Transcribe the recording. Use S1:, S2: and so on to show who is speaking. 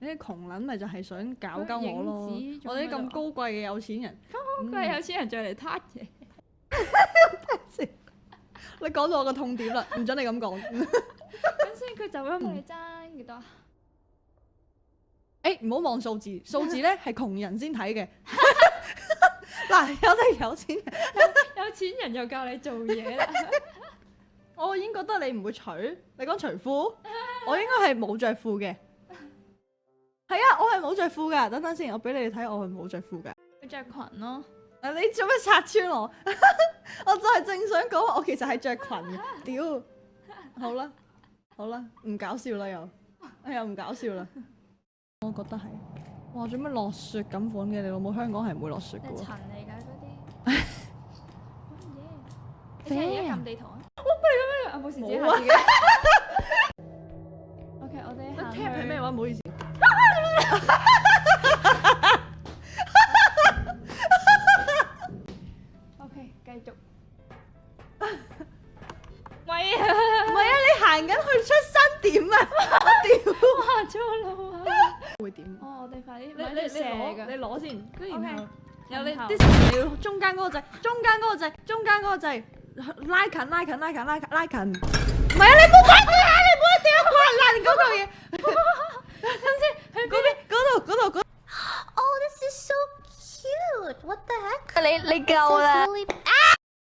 S1: 你啲窮撚咪就係想搞鳩我咯。我哋啲咁高貴嘅有錢人，
S2: 高貴有錢人再嚟撻嘢。
S1: 你講到我個痛點啦，唔准你咁講。
S2: 咁先佢走咗咪爭幾多？
S1: 唔好望數字，數字咧係窮人先睇嘅。嗱，有啲有錢人，
S2: 有錢人又教你做嘢啦。
S1: 我已經覺得你唔會除。你講除褲，我應該係冇着褲嘅。係啊，我係冇着褲噶。等等先，我俾你哋睇，我係冇着褲噶。
S2: 佢着裙咯。
S1: 你做咩拆穿我？我就係正想講，我其實係着裙嘅。屌，好啦，好啦，唔搞笑啦又，又唔搞笑啦。我覺得係，哇！做咩落雪咁款嘅？你老母香港係唔會落雪嘅喎。
S2: 係塵嚟㗎嗰啲。你而家撳地圖啊！哇！咩冇事，自己下自己。OK， 我哋行去。
S1: 係咩話？唔好意思。
S2: OK， 繼續。
S1: 唔係啊！你行緊去出生點啊？我屌！
S2: 話錯路啊！
S1: 會點？
S2: 哦，我哋快啲，
S1: 你攞先，跟住然後
S2: OK，
S1: 有你
S2: 然後
S1: 啲時你要中間嗰個掣，中間嗰個掣，中間嗰個掣，拉近。唔係啊！你冇睇。